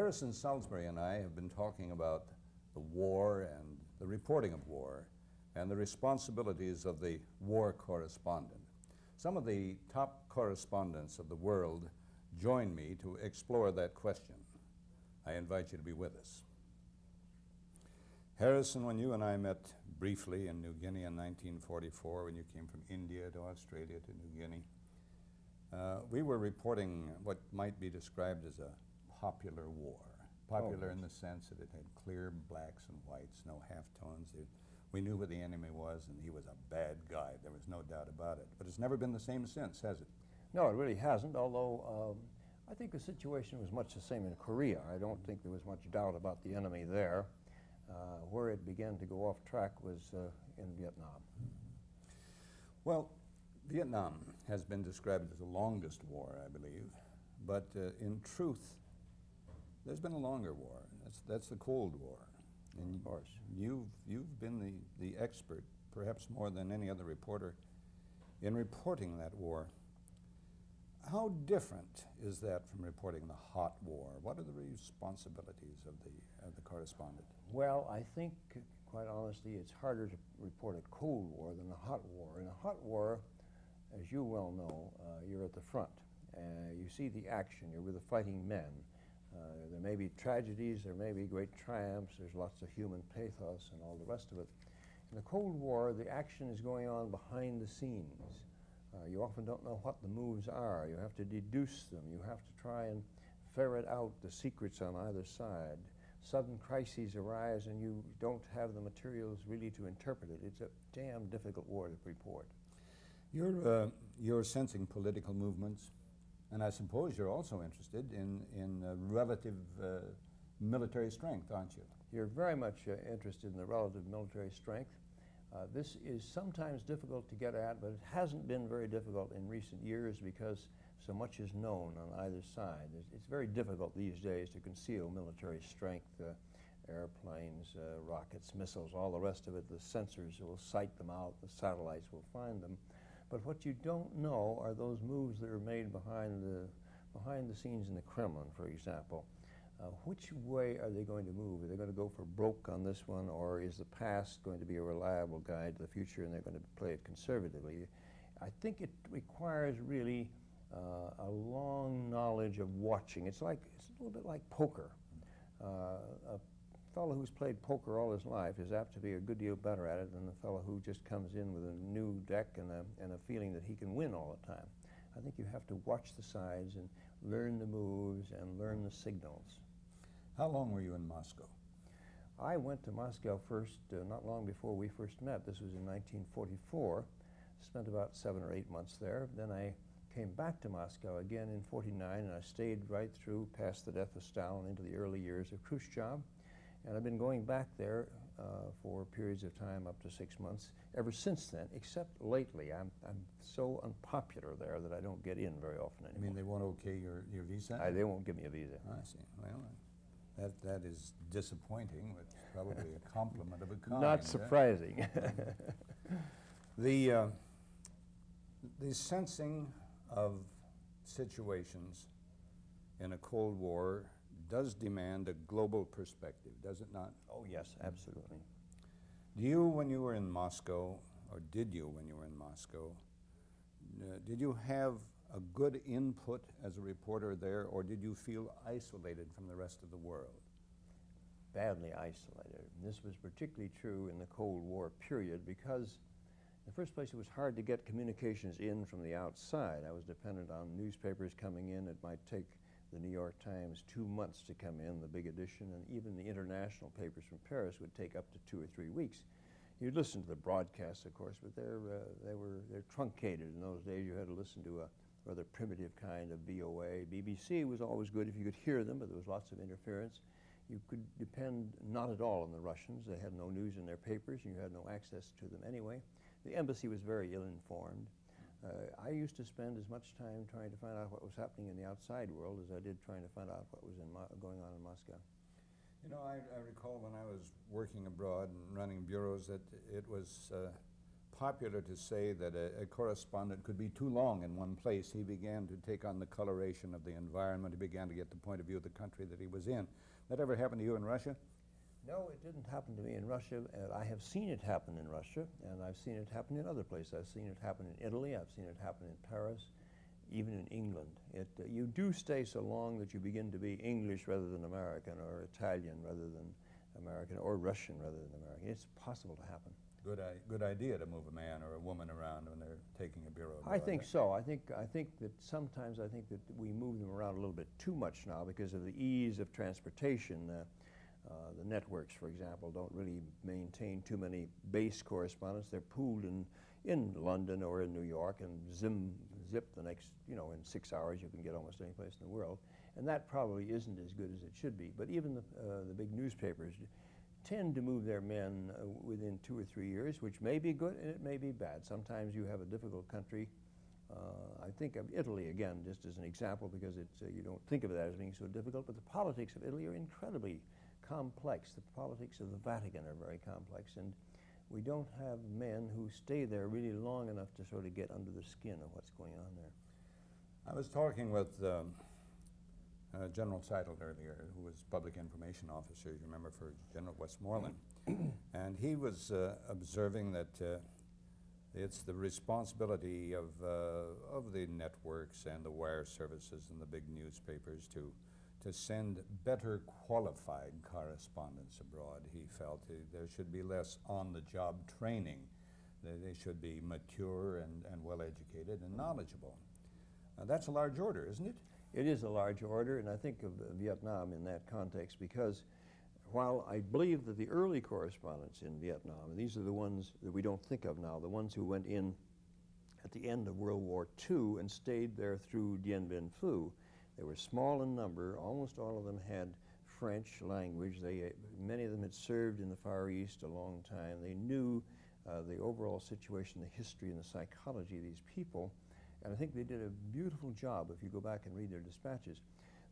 Harrison Salisbury and I have been talking about the war and the reporting of war and the responsibilities of the war correspondent. Some of the top correspondents of the world join me to explore that question. I invite you to be with us. Harrison, when you and I met briefly in New Guinea in 1944, when you came from India to Australia to New Guinea, we were reporting what might be described as a popular war. Popular in the sense that it had clear blacks and whites, no halftones. We knew who the enemy was, and he was a bad guy. There was no doubt about it. But it's never been the same since, has it? No, it really hasn't, although I think the situation was much the same in Korea. I don't think there was much doubt about the enemy there. Where it began to go off track was in Vietnam. Well, Vietnam has been described as the longest war, I believe. But in truth, there's been a longer war. That's the Cold War. And of course. You've been the expert, perhaps more than any other reporter, in reporting that war. How different is that from reporting the hot war? What are the responsibilities of the correspondent? Well, I think, quite honestly, it's harder to report a Cold War than a hot war. In a hot war, as you well know, you're at the front. You see the action. You're with the fighting men. There may be tragedies, there may be great triumphs, there's lots of human pathos and all the rest of it. In the Cold War, the action is going on behind the scenes. You often don't know what the moves are. You have to deduce them. You have to try and ferret out the secrets on either side. Sudden crises arise and you don't have the materials really to interpret it. It's a damn difficult war to report. You're sensing political movements. And I suppose you're also interested in relative military strength, aren't you? You're very much interested in the relative military strength. This is sometimes difficult to get at, but it hasn't been very difficult in recent years because so much is known on either side. It's very difficult these days to conceal military strength, airplanes, rockets, missiles, all the rest of it. The sensors will sight them out, the satellites will find them. But what you don't know are those moves that are made behind the scenes in the Kremlin, for example. Which way are they going to move? Are they going to go for broke on this one, or is the past going to be a reliable guide to the future and they're going to play it conservatively? I think it requires really a long knowledge of watching. It's a little bit like poker. A fellow who's played poker all his life is apt to be a good deal better at it than the fellow who just comes in with a new deck and a feeling that he can win all the time. I think you have to watch the sides and learn the moves and learn the signals. How long were you in Moscow? I went to Moscow first, not long before we first met. This was in 1944. Spent about 7 or 8 months there. Then I came back to Moscow again in '49, and I stayed right through past the death of Stalin into the early years of Khrushchev. And I've been going back there for periods of time up to 6 months ever since then, except lately. I'm so unpopular there that I don't get in very often anymore. You mean they won't okay your visa? They won't give me a visa. I see. Well, that is disappointing, but probably a compliment of a kind. Not surprising. The sensing of situations in a Cold War does demand a global perspective, does it not? Oh, yes, absolutely. Do you, when you were in Moscow, or did you when you were in Moscow, did you have a good input as a reporter there, or did you feel isolated from the rest of the world? Badly isolated. And this was particularly true in the Cold War period because, in the first place, it was hard to get communications in from the outside. I was dependent on newspapers coming in. It might take the New York Times 2 months to come in, the big edition, and even the international papers from Paris would take up to 2 or 3 weeks. You'd listen to the broadcasts, of course, but they're truncated. In those days, you had to listen to a rather primitive kind of VOA. BBC was always good if you could hear them, but there was lots of interference. You could depend not at all on the Russians. They had no news in their papers, and you had no access to them anyway. The embassy was very ill-informed. I used to spend as much time trying to find out what was happening in the outside world as I did trying to find out what was going on in Moscow. You know, I recall when I was working abroad and running bureaus that it was popular to say that a correspondent could be too long in one place. He began to take on the coloration of the environment. He began to get the point of view of the country that he was in. That ever happened to you in Russia? No, it didn't happen to me in Russia. I have seen it happen in Russia, and I've seen it happen in other places. I've seen it happen in Italy. I've seen it happen in Paris, even in England. You do stay so long that you begin to be English rather than American, or Italian rather than American, or Russian rather than American. It's possible to happen. Good idea to move a man or a woman around when they're taking a bureau abroad. I think so. I think that sometimes I think that we move them around a little bit too much now because of the ease of transportation. The networks, for example, don't really maintain too many base correspondents. They're pooled in London or in New York, and zip the next, in 6 hours you can get almost any place in the world. And that probably isn't as good as it should be. But even the big newspapers tend to move their men within 2 or 3 years, which may be good and it may be bad. Sometimes you have a difficult country. I think of Italy, again, just as an example, because you don't think of that as being so difficult, but the politics of Italy are incredibly complex. The politics of the Vatican are very complex, and we don't have men who stay there really long enough to sort of get under the skin of what's going on there. I was talking with General Seidel earlier, who was Public Information Officer, you remember, for General Westmoreland, and he was observing that it's the responsibility of the networks and the wire services and the big newspapers to send better qualified correspondents abroad. He felt there should be less on-the-job training. They should be mature and well-educated and knowledgeable. That's a large order, isn't it? It is a large order, and I think of Vietnam in that context, because while I believe that the early correspondents in Vietnam, and these are the ones that we don't think of now, the ones who went in at the end of World War II and stayed there through Dien Bien Phu, they were small in number. Almost all of them had French language. Many of them had served in the Far East a long time. They knew the overall situation, the history, and the psychology of these people. And I think they did a beautiful job if you go back and read their dispatches.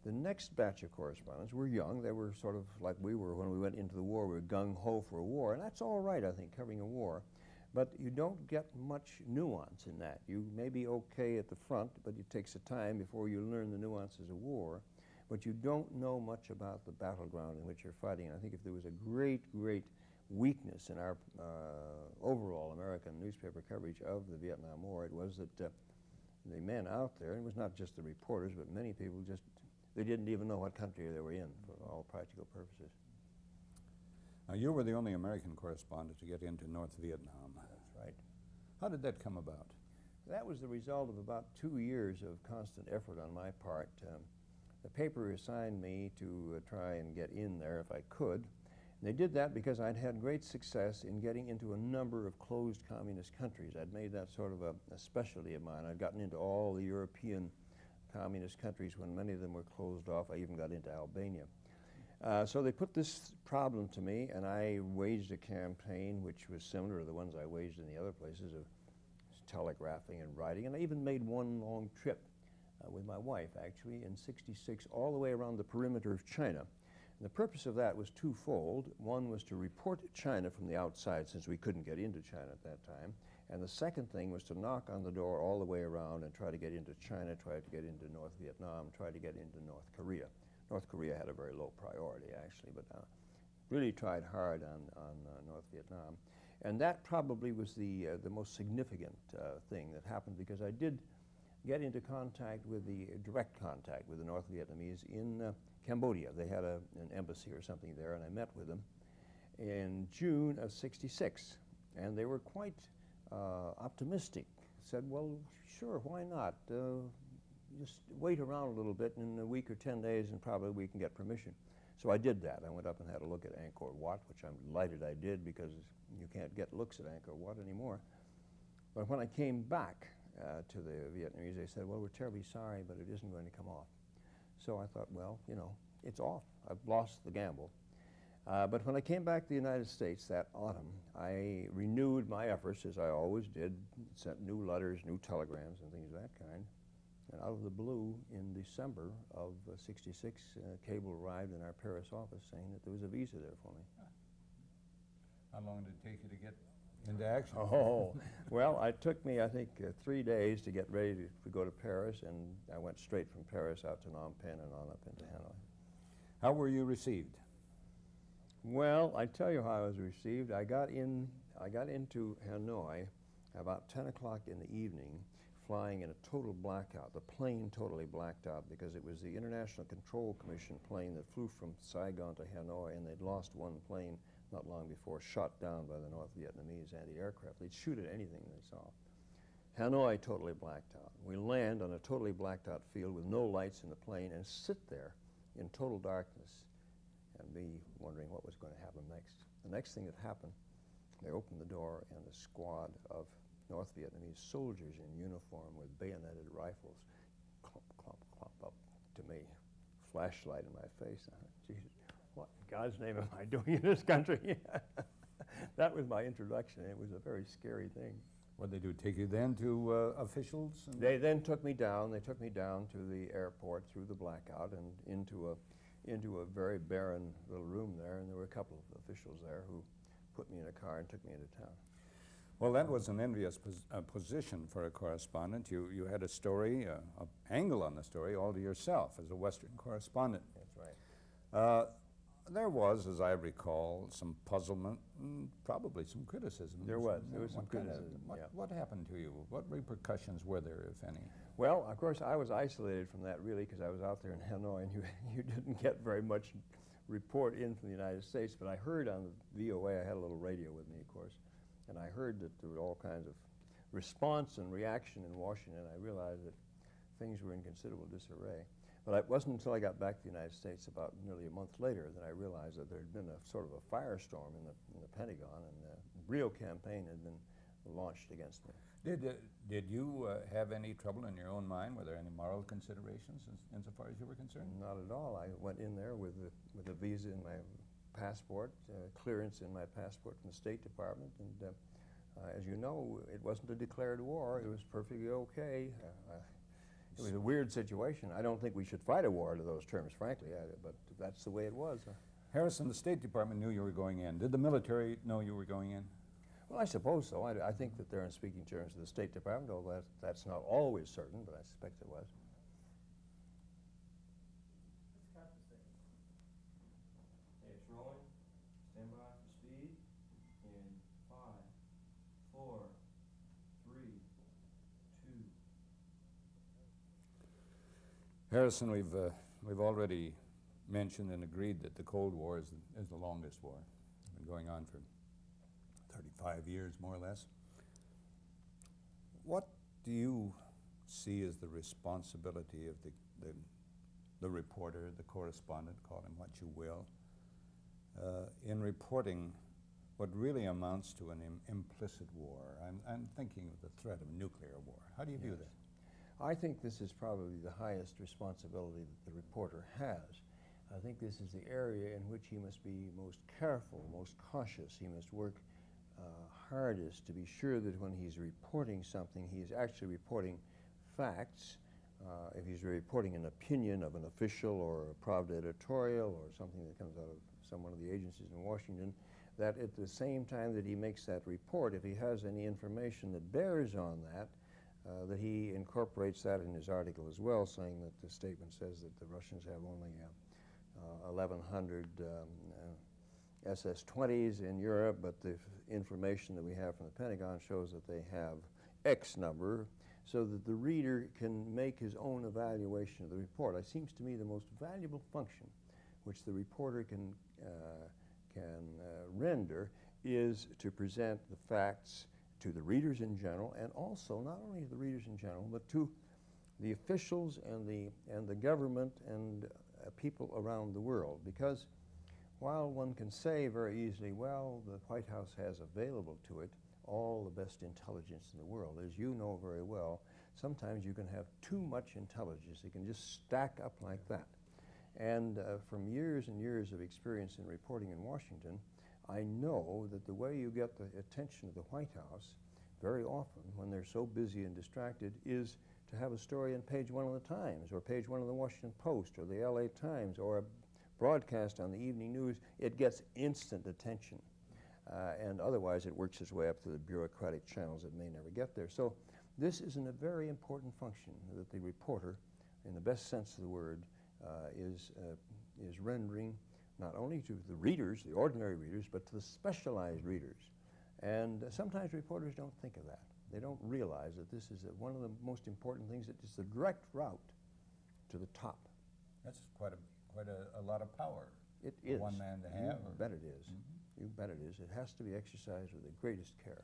The next batch of correspondents were young. They were sort of like we were when we went into the war. We were gung-ho for a war, and that's all right, I think, covering a war. But you don't get much nuance in that. You may be okay at the front, but it takes a time before you learn the nuances of war. But you don't know much about the battleground in which you're fighting. And I think if there was a great, great weakness in our overall American newspaper coverage of the Vietnam War, it was that the men out there, and it was not just the reporters, but many people they didn't even know what country they were in for all practical purposes. Now, you were the only American correspondent to get into North Vietnam. That's right. How did that come about? That was the result of about 2 years of constant effort on my part. The paper assigned me to try and get in there if I could. And they did that because I'd had great success in getting into a number of closed communist countries. I'd made that sort of a specialty of mine. I'd gotten into all the European communist countries when many of them were closed off. I even got into Albania. So they put this problem to me, and I waged a campaign which was similar to the ones I waged in the other places of telegraphing and writing. And I even made one long trip with my wife, actually, in '66, all the way around the perimeter of China. And the purpose of that was twofold. One was to report China from the outside, since we couldn't get into China at that time. And the second thing was to knock on the door all the way around and try to get into China, try to get into North Vietnam, try to get into North Korea. North Korea had a very low priority, actually, but really tried hard on North Vietnam. And that probably was the most significant thing that happened, because I did get into contact with direct contact with the North Vietnamese in Cambodia. They had an embassy or something there, and I met with them in June of '66. And they were quite optimistic. Said, well, sure, why not? Just wait around a little bit, and in a week or 10 days, and probably we can get permission. So I did that. I went up and had a look at Angkor Wat, which I'm delighted I did, because you can't get looks at Angkor Wat anymore. But when I came back to the Vietnamese, they said, well, we're terribly sorry, but it isn't going to come off. So I thought, well, it's off. I've lost the gamble. But when I came back to the United States that autumn, I renewed my efforts, as I always did, sent new letters, new telegrams, and things of that kind. And out of the blue, in December of '66, a cable arrived in our Paris office saying that there was a visa there for me. How long did it take you to get into action. Oh, well, it took me, I think, 3 days to get ready to go to Paris, and I went straight from Paris out to Phnom Penh and on up into Hanoi. How were you received? Well, I tell you how I was received. I got into Hanoi about 10 o'clock in the evening, flying in a total blackout. The plane totally blacked out because it was the International Control Commission plane that flew from Saigon to Hanoi, and they'd lost one plane not long before, shot down by the North Vietnamese anti-aircraft. They'd shoot at anything they saw. Hanoi totally blacked out. We land on a totally blacked out field with no lights in the plane and sit there in total darkness and be wondering what was going to happen next. The next thing that happened, they opened the door and a squad of North Vietnamese soldiers in uniform with bayoneted rifles clomp, clomp, clomp up to me, flashlight in my face. I thought, Jesus, what in God's name am I doing in this country? That was my introduction. It was a very scary thing. What did they do, take you then to officials? They then took me down. They took me down to the airport through the blackout and into a very barren little room there, and there were a couple of officials there who put me in a car and took me into town. Well, that was an envious position for a correspondent. You had a story, an angle on the story all to yourself as a Western correspondent. That's right. There was, as I recall, some puzzlement and probably some criticism. There was some criticism, yeah. What happened to you? What repercussions were there, if any? Well, of course, I was isolated from that, really, because I was out there in Hanoi, and you didn't get very much report in from the United States. But I heard on the VOA, I had a little radio with me, of course, and I heard that there were all kinds of response and reaction in Washington. I realized that things were in considerable disarray. But it wasn't until I got back to the United States about nearly a month later that I realized that there had been a sort of a firestorm in the Pentagon, and a real campaign had been launched against me. Did you have any trouble in your own mind? Were there any moral considerations insofar as you were concerned? Not at all. I went in there with a visa in my passport, clearance in my passport from the State Department, and as you know, it wasn't a declared war. It was perfectly okay. It was a weird situation. I don't think we should fight a war to those terms, frankly, but that's the way it was. Harrison, the State Department knew you were going in. Did the military know you were going in? Well, I suppose so. I think that they're in speaking terms of the State Department, although that's not always certain, but I suspect it was. Okay, it's rolling. Stand by for speed. In 5, 4, 3, 2. Harrison, we've already mentioned and agreed that the Cold War is the longest war. It's been going on for 35 years, more or less. What do you see as the responsibility of the reporter, the correspondent, call him what you will, in reporting what really amounts to an implicit war? I'm thinking of the threat of nuclear war. How do you view that? I think this is probably the highest responsibility that the reporter has. I think this is the area in which he must be most careful, most cautious. He must work hardest to be sure that when he's reporting something, he's actually reporting facts. If he's reporting an opinion of an official or a Pravda editorial or something that comes out of one of the agencies in Washington, that at the same time that he makes that report, if he has any information that bears on that, that he incorporates that in his article as well, saying that the statement says that the Russians have only 1,100 SS-20s in Europe, but the information that we have from the Pentagon shows that they have X number, so that the reader can make his own evaluation of the report. It seems to me the most valuable function which the reporter can render is to present the facts to the readers in general, and also not only the readers in general, but to the officials and the government and people around the world. Because while one can say very easily, well, the White House has available to it all the best intelligence in the world, as you know very well, sometimes you can have too much intelligence. It can just stack up like that. And from years and years of experience in reporting in Washington, I know that the way you get the attention of the White House very often when they're so busy and distracted is to have a story on page 1 of the Times or page 1 of the Washington Post or the LA Times or a broadcast on the evening news. It gets instant attention. and otherwise it works its way up to the bureaucratic channels that may never get there. So this is a very important function that the reporter, in the best sense of the word, is rendering not only to the readers, the ordinary readers, but to the specialized readers. And sometimes reporters don't think of that. They don't realize that this is one of the most important things, that it's the direct route to the top. That's quite a lot of power. It for is. one man to have. You bet it is. You bet it is. It has to be exercised with the greatest care.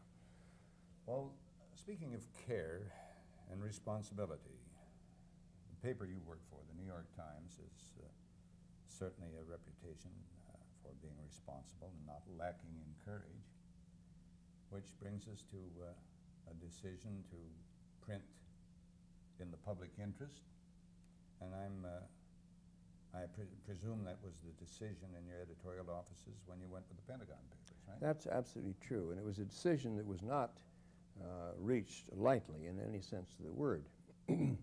Well, speaking of care and responsibility, the paper you work for, the New York Times, is certainly a reputation for being responsible and not lacking in courage, which brings us to a decision to print in the public interest. And I presume that was the decision in your editorial offices when you went with the Pentagon papers, right? That's absolutely true, and it was a decision that was not reached lightly in any sense of the word. It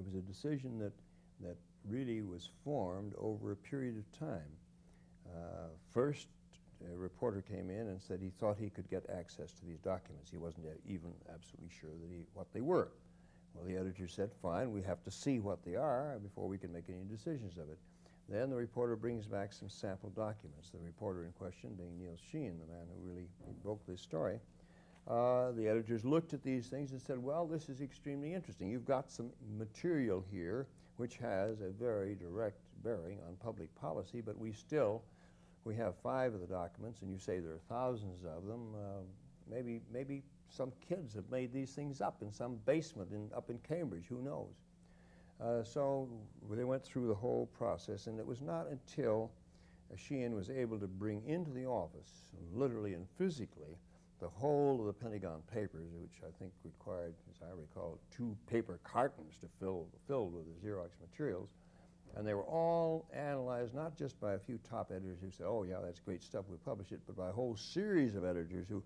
was a decision that really was formed over a period of time. First, a reporter came in and said he thought he could get access to these documents. He wasn't even absolutely sure what they were. Well, the editor said, fine, we have to see what they are before we can make any decisions of it. Then the reporter brings back some sample documents. The reporter in question being Neil Sheehan, the man who really evoked this story. The editors looked at these things and said, well, this is extremely interesting. You've got some material here which has a very direct bearing on public policy, but we have 5 of the documents, and you say there are thousands of them. Maybe some kids have made these things up in some basement up in Cambridge, who knows? So they went through the whole process, and it was not until Sheehan was able to bring into the office, literally and physically, the whole of the Pentagon papers, which I think required, as I recall, 2 paper cartons to filled with the Xerox materials. And they were all analyzed not just by a few top editors who said, oh yeah, that's great stuff, we'll publish it, but by a whole series of editors who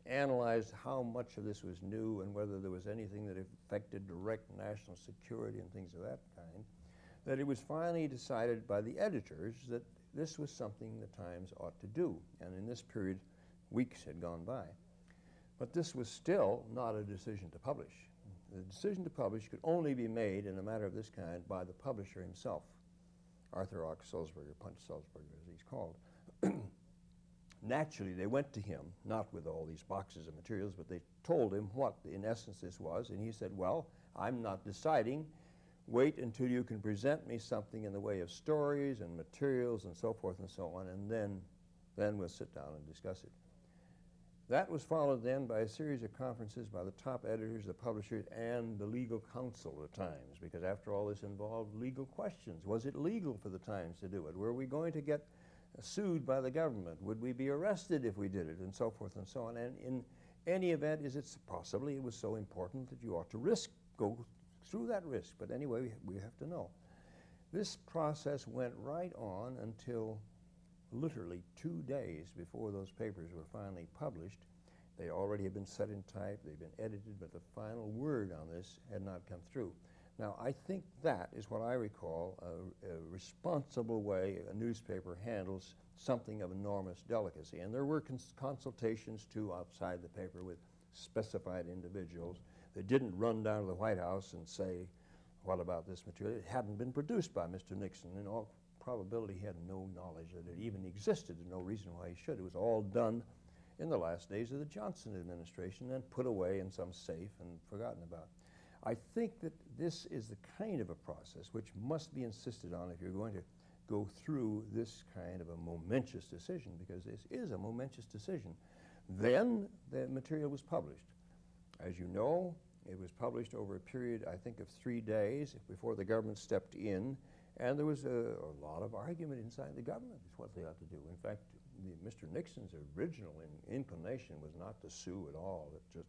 analyzed how much of this was new and whether there was anything that affected direct national security and things of that kind, that it was finally decided by the editors that this was something the Times ought to do. And in this period, weeks had gone by. But this was still not a decision to publish. The decision to publish could only be made in a matter of this kind by the publisher himself, Arthur Ox Salisbury, or Punch Salisbury as he's called. Naturally, they went to him, not with all these boxes of materials, but they told him what, in essence, this was, and he said, well, I'm not deciding. Wait until you can present me something in the way of stories and materials and so forth and so on, and then we'll sit down and discuss it. That was followed then by a series of conferences by the top editors, the publishers, and the legal counsel of the Times, because after all, this involved legal questions. Was it legal for the Times to do it? Were we going to get sued by the government? Would we be arrested if we did it? And so forth and so on. And in any event, possibly it was so important that you ought to go through that risk. But anyway, we have to know. This process went right on until literally 2 days before those papers were finally published. They already had been set in type, they'd been edited, but the final word on this had not come through. Now, I think that is what I recall a responsible way a newspaper handles something of enormous delicacy. And there were consultations, too, outside the paper with specified individuals. They didn't run down to the White House and say, what about this material? It hadn't been produced by Mr. Nixon. In all probability, he had no knowledge that it even existed, and no reason why he should. It was all done in the last days of the Johnson administration and put away in some safe and forgotten about. I think that this is the kind of a process which must be insisted on if you're going to go through this kind of a momentous decision, because this is a momentous decision. Then the material was published. As you know, it was published over a period, I think, of 3 days before the government stepped in, and there was a lot of argument inside the government as what they ought to do. In fact, Mr. Nixon's original inclination was not to sue at all. It just,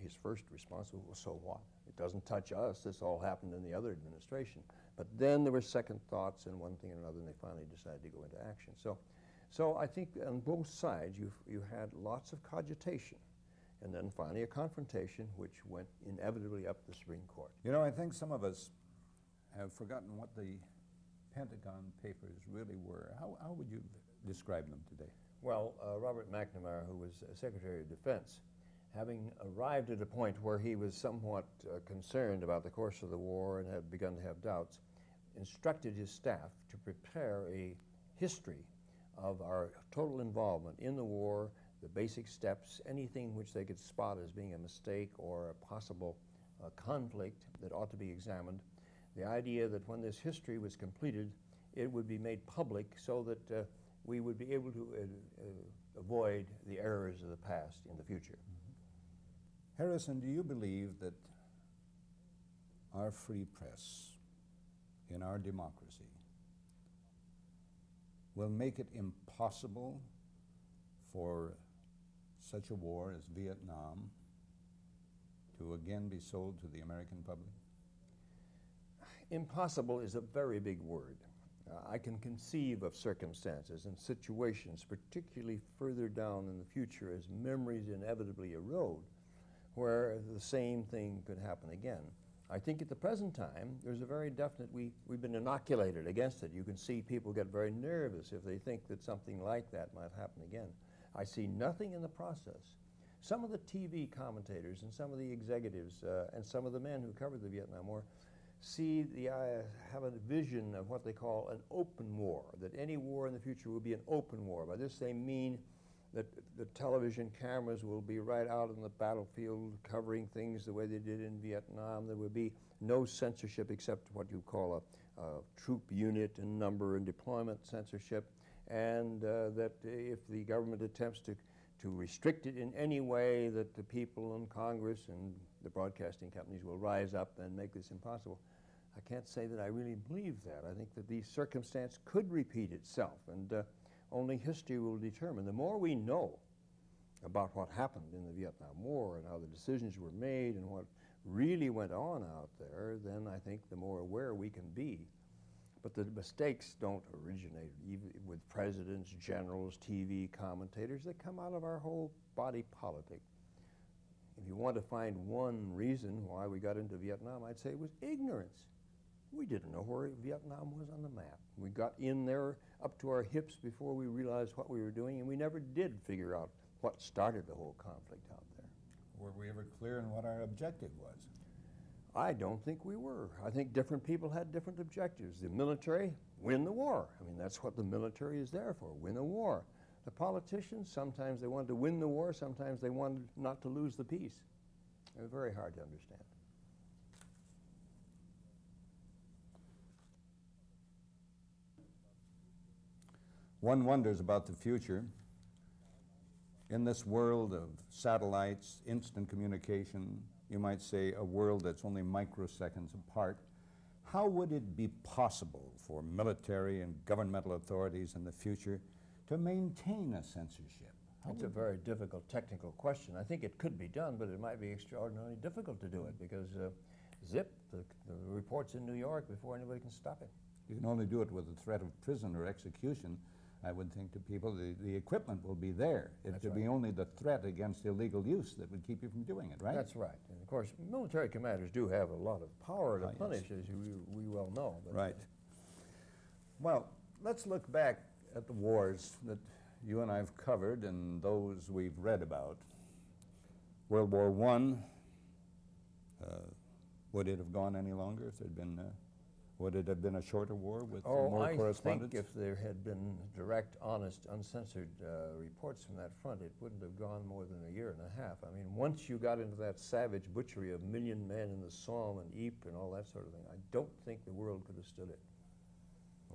his first response was, so what? It doesn't touch us. This all happened in the other administration. But then there were second thoughts and one thing and another, and they finally decided to go into action. So I think on both sides you had lots of cogitation, and then finally a confrontation which went inevitably up the Supreme Court. You know, I think some of us have forgotten what the Pentagon papers really were. How would you describe them today? Well, Robert McNamara, who was Secretary of Defense, having arrived at a point where he was somewhat concerned about the course of the war and had begun to have doubts, instructed his staff to prepare a history of our total involvement in the war, the basic steps, anything which they could spot as being a mistake or a possible conflict that ought to be examined. The idea that when this history was completed, it would be made public so that we would be able to avoid the errors of the past in the future. Harrison, do you believe that our free press in our democracy will make it impossible for such a war as Vietnam to again be sold to the American public? Impossible is a very big word. I can conceive of circumstances and situations, particularly further down in the future as memories inevitably erode, where the same thing could happen again. I think at the present time, there's a very definite, we've been inoculated against it. You can see people get very nervous if they think that something like that might happen again. I see nothing in the process. Some of the TV commentators and some of the executives and some of the men who covered the Vietnam War have a vision of what they call an open war, that any war in the future will be an open war. By this they mean that the television cameras will be right out on the battlefield covering things the way they did in Vietnam. There will be no censorship except what you call a troop unit and number and deployment censorship, and that if the government attempts to restrict it in any way, that the people in Congress and the broadcasting companies will rise up and make this impossible. I can't say that I really believe that. I think that the circumstance could repeat itself, and only history will determine. The more we know about what happened in the Vietnam War and how the decisions were made and what really went on out there, then I think the more aware we can be. But the mistakes don't originate even with presidents, generals, TV commentators. They come out of our whole body politic. If you want to find one reason why we got into Vietnam, I'd say it was ignorance. We didn't know where Vietnam was on the map. We got in there up to our hips before we realized what we were doing, and we never did figure out what started the whole conflict out there. Were we ever clear on what our objective was? I don't think we were. I think different people had different objectives. The military, win the war. I mean, that's what the military is there for, win a war. The politicians, sometimes they wanted to win the war, sometimes they wanted not to lose the peace. It was very hard to understand. One wonders about the future. In this world of satellites, instant communication, you might say a world that's only microseconds apart, how would it be possible for military and governmental authorities in the future to maintain a censorship? It's a very difficult technical question. I think it could be done, but it might be extraordinarily difficult to do it because the report's in New York before anybody can stop it. You can only do it with the threat of prison or execution. I would think to people, the equipment will be there. It would be only the threat against illegal use that would keep you from doing it, right? That's right. And of course, military commanders do have a lot of power to punish, as we well know. But right. Well, let's look back at the wars that you and I have covered and those we've read about. World War I, would it have gone any longer if there'd been would it have been a shorter war with more correspondence? I think if there had been direct, honest, uncensored reports from that front, it wouldn't have gone more than a year and a half. I mean, once you got into that savage butchery of million men in the Somme and Ypres and all that sort of thing, I don't think the world could have stood it.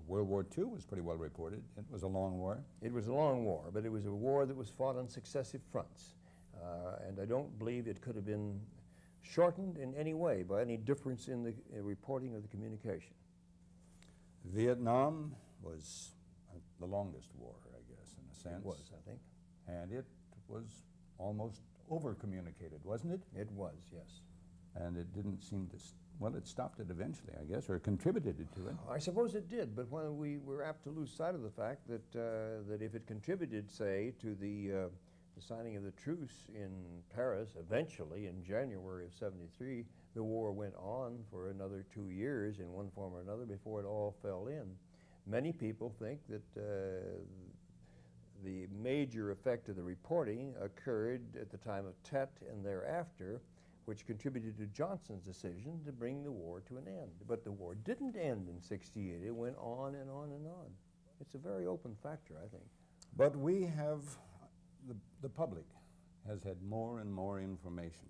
World War II was pretty well reported. It was a long war. It was a long war, but it was a war that was fought on successive fronts. And I don't believe it could have been shortened in any way by any difference in the reporting of the communication. Vietnam was the longest war, I guess, in a sense. It was, I think. And it was almost over-communicated, wasn't it? It was, yes. And it didn't seem to, well, it stopped it eventually, I guess, or contributed to it. I suppose it did, but when we were apt to lose sight of the fact that, that if it contributed, say, to the signing of the truce in Paris, eventually in January of '73, the war went on for another 2 years in one form or another before it all fell in. Many people think that The major effect of the reporting occurred at the time of Tet and thereafter, which contributed to Johnson's decision to bring the war to an end. But the war didn't end in '68. It went on and on and on. It's a very open factor, I think. But we have, the public has had more and more information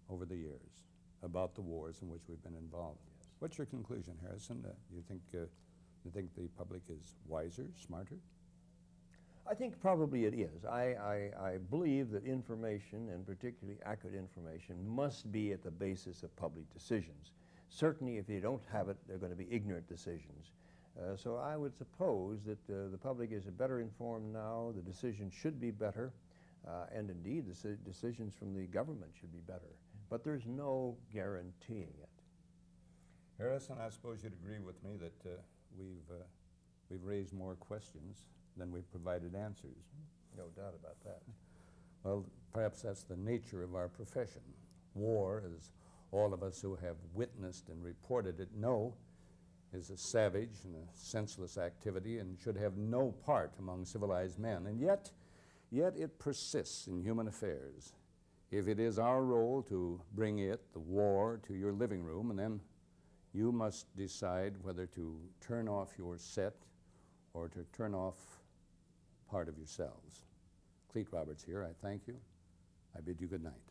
over the years about the wars in which we've been involved. Yes. What's your conclusion, Harrison? You think the public is wiser, smarter? I think probably it is. I believe that information, and particularly accurate information, must be at the basis of public decisions. Certainly if you don't have it, they're going to be ignorant decisions. So I would suppose that the public is better informed now, the decisions should be better, and indeed the decisions from the government should be better. But there's no guaranteeing it. Harrison, I suppose you'd agree with me that we've raised more questions than we've provided answers. No doubt about that. Well, perhaps that's the nature of our profession. War, as all of us who have witnessed and reported it know, is a savage and a senseless activity and should have no part among civilized men. And yet it persists in human affairs. If it is our role to bring the war, to your living room, and then you must decide whether to turn off your set or to turn off part of yourselves. Cleet Roberts here, I thank you. I bid you good night.